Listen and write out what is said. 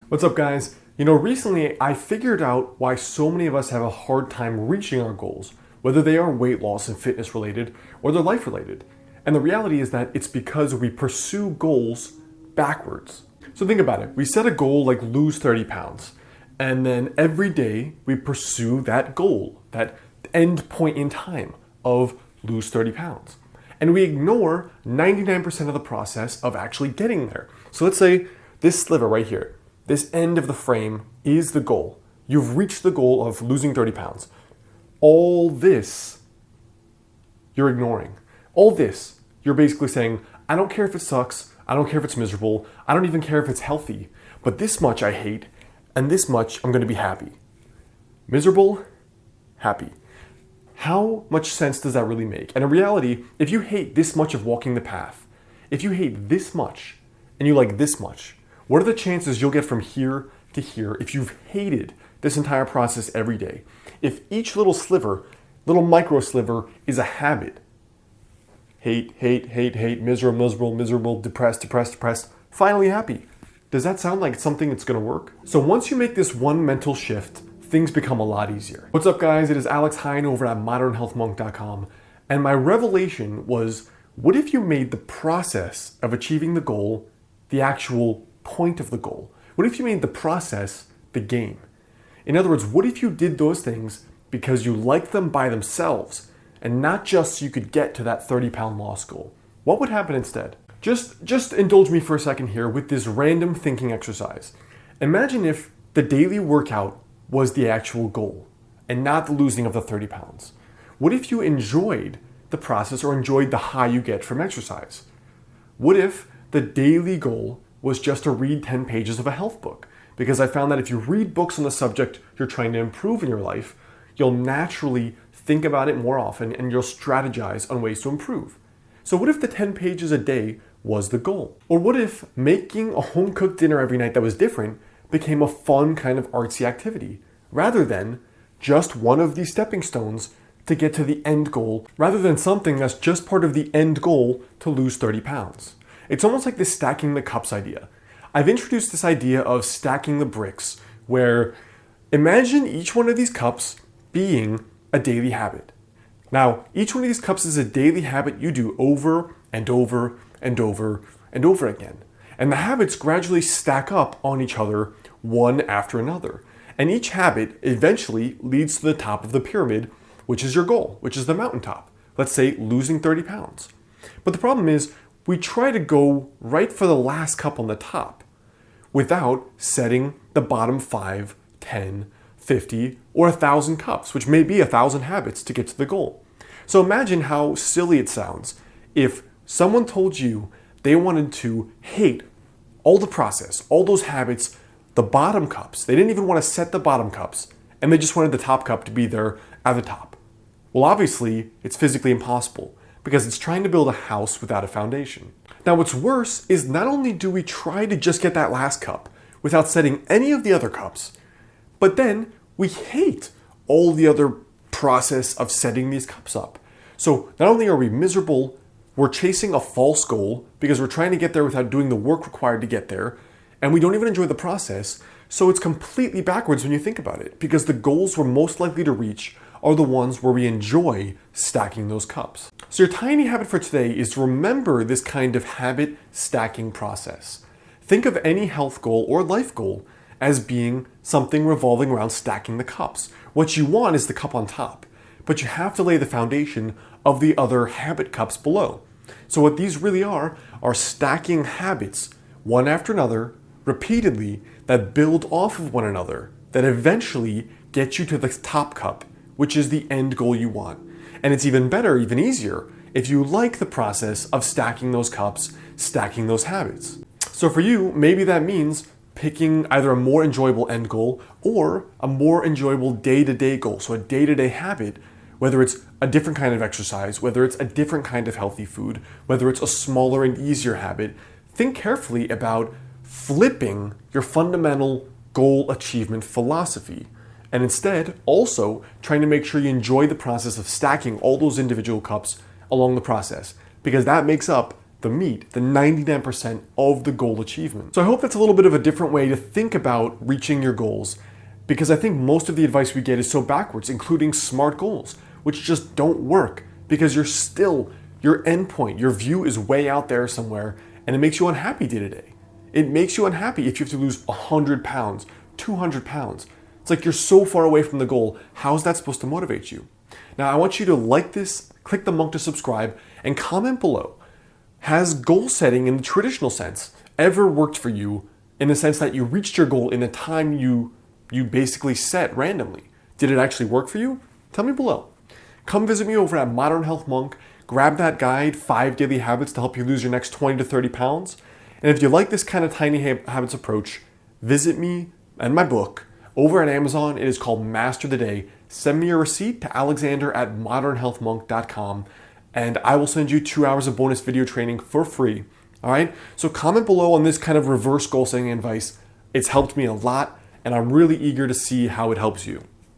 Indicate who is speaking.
Speaker 1: What's up, guys? Recently I figured out why so many of us have a hard time reaching our goals, whether they are weight loss and fitness related or they're life related. And the reality is that it's because we pursue goals backwards. So think about it. We set a goal like lose 30 pounds, and then every day we pursue that goal, that end point in time of lose 30 pounds. And we ignore 99% of the process of actually getting there. So let's say this sliver right here, this end of the frame is the goal. You've reached the goal of losing 30 pounds. All this you're ignoring. All this, you're basically saying, I don't care if it sucks, I don't care if it's miserable, I don't even care if it's healthy, but this much I hate, and this much I'm gonna be happy. Miserable, happy. How much sense does that really make? And in reality, if you hate this much of walking the path, if you hate this much, and you like this much, what are the chances you'll get from here to here if you've hated this entire process every day? If each little sliver, little micro sliver, is a habit. Hate, hate, hate, hate, miserable, miserable, miserable, depressed, depressed, depressed, finally happy. Does that sound like something that's gonna work? So once you make this one mental shift, things become a lot easier. What's up, guys? It is Alex Hine over at modernhealthmonk.com. And my revelation was, what if you made the process of achieving the goal the actual point of the goal? What if you made the process the game? In other words, what if you did those things because you liked them by themselves and not just so you could get to that 30-pound loss goal? What would happen instead? Just indulge me for a second here with this random thinking exercise. Imagine if the daily workout was the actual goal and not the losing of the 30 pounds. What if you enjoyed the process or enjoyed the high you get from exercise? What if the daily goal was just to read 10 pages of a health book? Because I found that if you read books on the subject you're trying to improve in your life, you'll naturally think about it more often and you'll strategize on ways to improve. So what if the 10 pages a day was the goal? Or what if making a home-cooked dinner every night that was different became a fun kind of artsy activity, rather than just one of these stepping stones to get to the end goal, rather than something that's just part of the end goal to lose 30 pounds? It's almost like this stacking the cups idea. I've introduced this idea of stacking the bricks, where imagine each one of these cups being a daily habit. Now, each one of these cups is a daily habit you do over and over and over and over again. And the habits gradually stack up on each other, one after another. And each habit eventually leads to the top of the pyramid, which is your goal, which is the mountaintop. Let's say losing 30 pounds. But the problem is, we try to go right for the last cup on the top without setting the bottom 5, 10, 50, or 1,000 cups, which may be 1,000 habits to get to the goal. So imagine how silly it sounds if someone told you they wanted to hate all the process, all those habits, the bottom cups. They didn't even want to set the bottom cups, and they just wanted the top cup to be there at the top. Well, obviously, it's physically impossible because it's trying to build a house without a foundation. Now, what's worse is not only do we try to just get that last cup without setting any of the other cups, but then we hate all the other process of setting these cups up. So not only are we miserable, we're chasing a false goal because we're trying to get there without doing the work required to get there, and we don't even enjoy the process. So it's completely backwards when you think about it, because the goals we're most likely to reach are the ones where we enjoy stacking those cups. So your tiny habit for today is to remember this kind of habit stacking process. Think of any health goal or life goal as being something revolving around stacking the cups. What you want is the cup on top, but you have to lay the foundation of the other habit cups below. So what these really are stacking habits, one after another, repeatedly, that build off of one another, that eventually get you to the top cup, which is the end goal you want. And it's even better, even easier, if you like the process of stacking those cups, stacking those habits. So for you, maybe that means picking either a more enjoyable end goal or a more enjoyable day-to-day goal. So a day-to-day habit, whether it's a different kind of exercise, whether it's a different kind of healthy food, whether it's a smaller and easier habit, think carefully about flipping your fundamental goal achievement philosophy. And instead, also trying to make sure you enjoy the process of stacking all those individual cups along the process, because that makes up the meat, the 99% of the goal achievement. So I hope that's a little bit of a different way to think about reaching your goals, because I think most of the advice we get is so backwards, including SMART goals, which just don't work because your endpoint, your view is way out there somewhere, and it makes you unhappy day to day. It makes you unhappy if you have to lose 100 pounds, 200 pounds. It's like you're so far away from the goal. How's that supposed to motivate you? Now, I want you to like this, click the monk to subscribe, and comment below. Has goal setting in the traditional sense ever worked for you, in the sense that you reached your goal in the time you basically set randomly? Did it actually work for you? Tell me below. Come visit me over at Modern Health Monk. Grab that guide, 5 Daily Habits to help you lose your next 20 to 30 pounds. And if you like this kind of tiny habits approach, visit me and my book over at Amazon. It is called Master the Day. Send me a receipt to alexander@modernhealthmonk.com, and I will send you 2 hours of bonus video training for free. All right? So comment below on this kind of reverse goal setting advice. It's helped me a lot, and I'm really eager to see how it helps you.